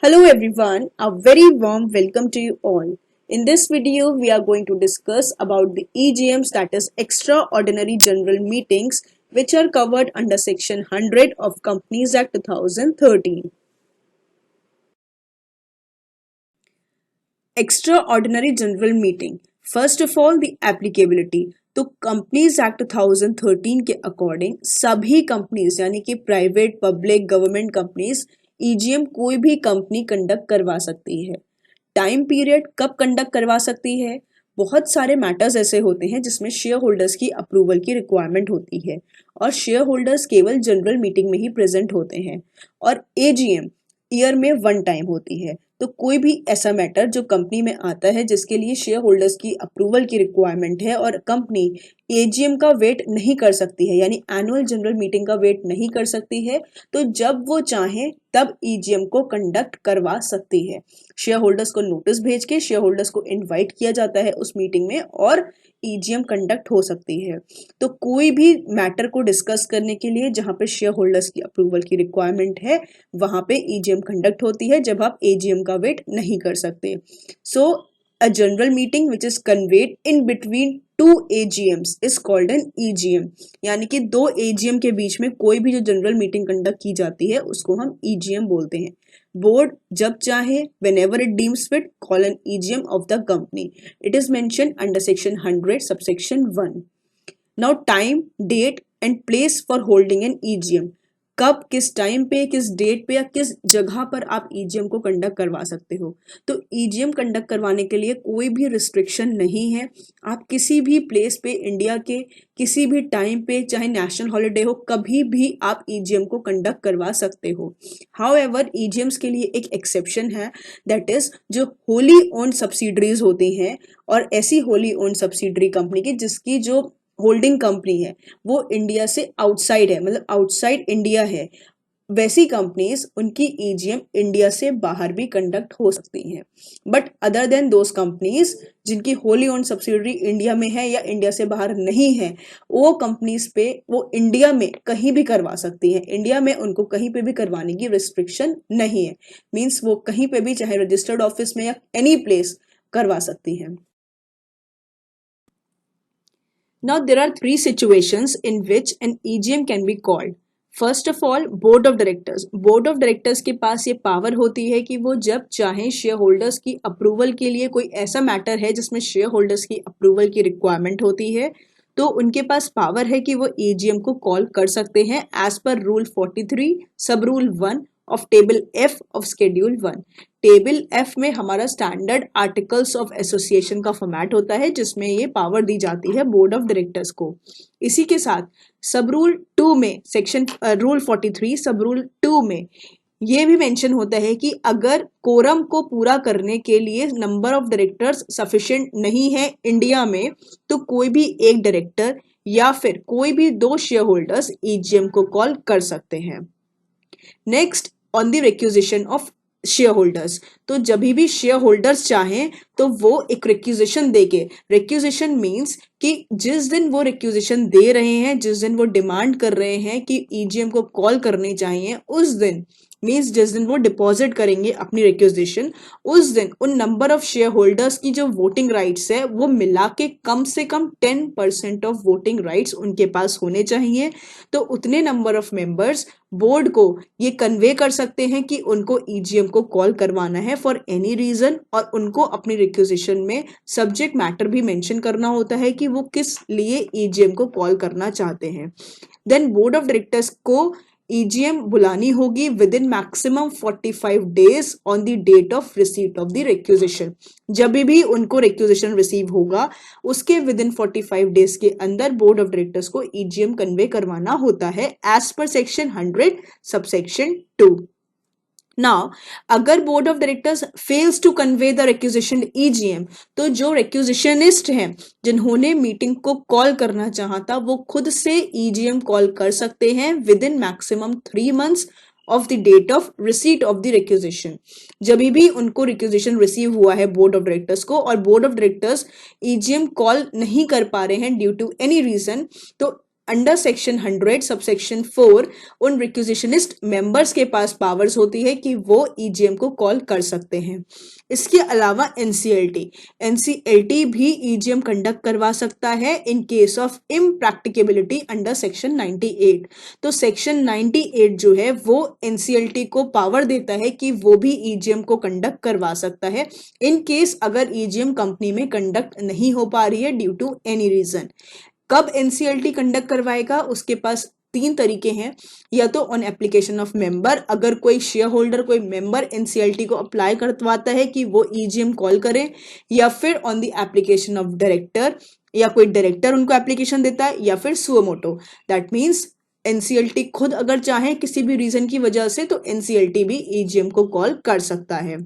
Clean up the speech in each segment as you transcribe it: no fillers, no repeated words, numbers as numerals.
Hello everyone, a very warm welcome to you all. In this video, we are going to discuss about the EGMs, that is Extraordinary General Meetings, which are covered under Section 100 of Companies Act 2013. Extraordinary General Meeting. First of all, the applicability. तो companies act 2013 के according सभी companies यानी कि private, public, government companies EGM कोई भी company conduct करवा सकती है। टाइम पीरियड कब कंडक्ट करवा सकती है? बहुत सारे मैटर्स ऐसे होते हैं जिसमें शेयर होल्डर्स की अप्रूवल की रिक्वायरमेंट होती है और शेयर होल्डर्स केवल जनरल मीटिंग में ही प्रेजेंट होते हैं और एजीएम ईयर में वन टाइम होती है। तो कोई भी ऐसा मैटर जो कंपनी में आता है जिसके लिए शेयर होल्डर्स की अप्रूवल की रिक्वायरमेंट है और कंपनी एजीएम का वेट नहीं कर सकती है यानी एनुअल जनरल मीटिंग का वेट नहीं कर सकती है, तो जब वो चाहे तब ईजीएम को कंडक्ट करवा सकती है। शेयर होल्डर्स को नोटिस भेज के शेयर होल्डर्स को इनवाइट किया जाता है उस मीटिंग में और ईजीएम कंडक्ट हो सकती है। तो कोई भी मैटर को डिस्कस करने के लिए जहां पे शेयर होल्डर्स की अप्रूवल की रिक्वायरमेंट है वहां पे ईजीएम कंडक्ट होती है जब आप एजीएम का वेट नहीं कर सकते। So a general meeting which is convened in between two AGMs is called an EGM, यानी कि दो एजीएम के बीच में कोई भी जो जनरल मीटिंग कंडक्ट की जाती है उसको हम ईजीएम बोलते हैं। बोर्ड जब चाहे whenever it deems fit call an EGM of the company. It is mentioned under section 100 subsection 1. Now time, date and place for holding an EGM. कब, किस टाइम पे, किस डेट पे या किस जगह पर आप ईजीएम को कंडक्ट करवा सकते हो। तो ईजीएम कंडक्ट करवाने के लिए कोई भी रिस्ट्रिक्शन नहीं है। आप किसी भी प्लेस पे इंडिया के किसी भी टाइम पे, चाहे नेशनल हॉलिडे हो, कभी भी आप ईजीएम को कंडक्ट करवा सकते हो। हाउएवर ईजीएम्स के लिए एक एक्सेप्शन है, दैट इज जो होली ओन्ड सब्सिडरीज होती हैं और ऐसी होली ओन्ड सब्सिडरी कंपनी की जिसकी जो होल्डिंग कंपनी है वो इंडिया से आउटसाइड है, मतलब आउटसाइड इंडिया है, वैसी कंपनीज उनकी ईजीएम इंडिया से बाहर भी कंडक्ट हो सकती हैं। But other than those companies जिनकी होली ओन सब्सिडरी इंडिया में है या इंडिया से बाहर नहीं है, वो कंपनीज पे वो इंडिया में कहीं भी करवा सकती हैं। इंडिया में उनको कहीं पे भी करवाने की रिस्ट्रिक्शन नहीं है, मीन्स वो कहीं पे भी चाहे रजिस्टर्ड ऑफिस में या एनी प्लेस करवा सकती हैं। Now there are three situations in which an EGM can be called. First of all board of directors. Board of directors के पास ये पावर होती है कि वो जब चाहे शेयर होल्डर्स की अप्रूवल के लिए कोई ऐसा मैटर है जिसमें शेयर होल्डर्स की अप्रूवल की रिक्वायरमेंट होती है तो उनके पास पावर है कि वो ईजीएम को कॉल कर सकते हैं एज पर रूल 43 सब rule 1 of table F of schedule 1। Table F में हमारा स्टैंडर्ड आर्टिकल्स ऑफ एसोसिएशन का फॉर्मेट होता है जिसमें ये पावर दी जाती है बोर्ड ऑफ डायरेक्टर्स को। इसी के साथ सब रूल 2 में सेक्शन रूल 43 सब रूल 2 में ये भी मेंशन होता है कि अगर कोरम को पूरा करने के लिए नंबर ऑफ डायरेक्टर्स सफिशिएंट नहीं है इंडिया में तो कोई भी एक डायरेक्टर या फिर कोई भी दो शेयर होल्डर्स ईजीएम को कॉल कर सकते हैं। Next on the requisition of share holders. तो जब भी शेयर होल्डर्स चाहें तो वो एक रिक्विजिशन देके, रिक्विजिशन मींस कि जिस दिन वो रिक्विजिशन दे रहे हैं, जिस दिन वो डिमांड कर रहे हैं कि ईजीएम को कॉल करनी चाहिए, उस दिन मीन्स जिस दिन वो डिपॉजिट करेंगे अपनी रिक्विजिशन उस दिन उन नंबर ऑफ शेयर होल्डर्स की जो वोटिंग राइट्स है वो मिला के कम से कम 10% ऑफ वोटिंग राइट्स उनके पास होने चाहिए। तो उतने नंबर ऑफ मेंबर्स बोर्ड को ये कन्वे कर सकते हैं कि उनको ईजीएम को कॉल करवाना है फॉर एनी रीजन और उनको अपनी रिक्विजिशन में सब्जेक्ट मैटर भी मेंशन करना होता है कि वो किस लिए ईजीएम को कॉल करना चाहते हैं। देन बोर्ड ऑफ डायरेक्टर्स को ईजीएम बुलानी होगी within maximum 45 days on the date of receipt of the requisition. जब भी उनको रिक्विजिशन रिसीव होगा उसके विद इन 45 डेज के अंदर बोर्ड ऑफ डायरेक्टर्स को ईजीएम कन्वे करवाना होता है as per section 100 subsection 2। Now अगर board of directors fails to convene the requisition EGM तो जो रिक्विजिशनिस्ट हैं जिन्होंने मीटिंग को कॉल करना चाहा था वो खुद से ईजीएम कॉल कर सकते हैं within maximum 3 months of the date of receipt of the requisition. जब भी उनको रिक्विजिशन रिसीव हुआ है बोर्ड ऑफ डायरेक्टर्स को और board of directors EGM call नहीं कर पा रहे हैं ड्यू टू एनी रीजन, तो अंडर सेक्शन 100 सबसेक्शन 4 उन रिक्विजिशनिस्ट मेंबर्स के पास पावर्स होती है कि वो ईजीएम को कॉल कर सकते हैं। इसके अलावा एनसीएलटी भी ईजीएम कंडक्ट करवा सकता है in case of impracticability under section 98। तो सेक्शन 98 जो है वो एनसीएलटी को पावर देता है कि वो भी ईजीएम को कंडक्ट करवा सकता है इन केस अगर ईजीएम कंपनी में कंडक्ट नहीं हो पा रही है ड्यू टू एनी रीजन। कब एनसीएलटी कंडक्ट करवाएगा, उसके पास 3 तरीके हैं। या तो ऑन एप्लीकेशन ऑफ मेंबर, अगर कोई शेयर होल्डर कोई मेंबर एनसीएलटी को अप्लाई करवाता है कि वो ईजीएम कॉल करें, या फिर on the application of director, या कोई डायरेक्टर उनको एप्लीकेशन देता है, या फिर suo motu. That means NCLT खुद अगर चाहे किसी भी रीजन की वजह से तो एनसीएलटी भी ईजीएम को कॉल कर सकता है।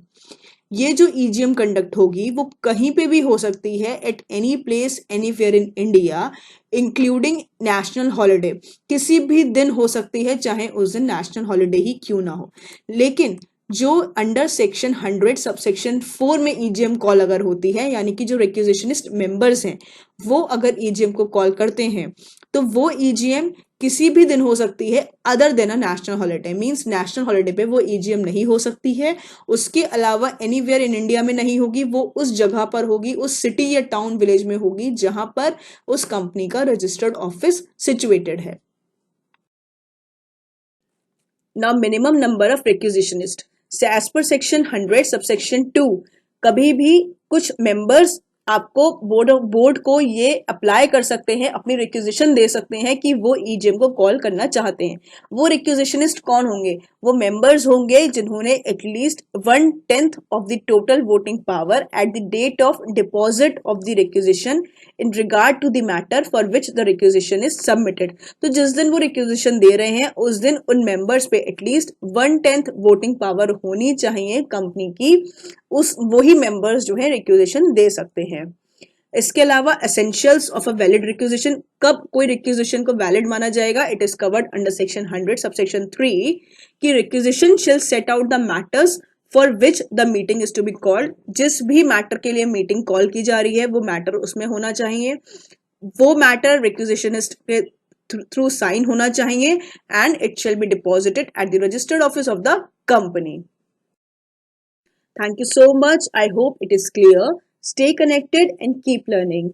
ये जो ईजीएम कंडक्ट होगी वो कहीं पे भी हो सकती है, at any place anywhere in India including national holiday. किसी भी दिन हो सकती है, चाहे उस दिन नेशनल हॉलिडे ही क्यों ना हो। लेकिन जो अंडर सेक्शन 100 सबसेक्शन 4 में ईजीएम कॉल अगर होती है, यानी कि जो रिक्विजिशनिस्ट मेंबर्स हैं वो अगर ईजीएम को कॉल करते हैं तो वो ईजीएम किसी भी दिन हो सकती है other than a national holiday. Means national holiday पे वो ईजीएम नहीं हो सकती है, उसके अलावा एनीवेयर इन इंडिया में नहीं होगी, वो उस जगह पर होगी, उस सिटी या टाउन विलेज में होगी जहां पर उस कंपनी का रजिस्टर्ड ऑफिस सिचुएटेड है। Now minimum number of requisitionist as per section 100 subsection 2 कभी भी कुछ मेंबर्स आपको बोर्ड को ये अप्लाई कर सकते हैं, अपनी रिक्विजिशन दे सकते हैं कि वो ईजीएम को कॉल करना चाहते हैं। वो रिक्विजिशनिस्ट कौन होंगे? वो मेंबर्स होंगे जिन्होंने at least 1/10 of the total voting power at the date of deposit of the requisition in regard to the matter for which the requisition is submitted. तो जिस दिन वो रिक्विजिशन दे रहे हैं उस दिन उन मेंबर्स पे एटलीस्ट 1/10 वोटिंग पावर होनी चाहिए कंपनी की, उस वही मेंबर्स जो है रिक्विजिशन दे सकते हैं। इसके अलावा essentials of a valid requisition, कब कोई रिक्विजिशन को वैलिड माना जाएगा, it is covered under section 100 subsection 3 कि requisition shall set out the matters for which the meeting is to be called. जिस भी मैटर के लिए मीटिंग कॉल की जा रही है वो मैटर उसमें होना चाहिए, वो मैटर रिक्विजिशनिस्ट के थ्रू साइन होना चाहिए and it shall be deposited at the registered office of the company. Thank you so much. I hope it is clear. Stay connected and keep learning.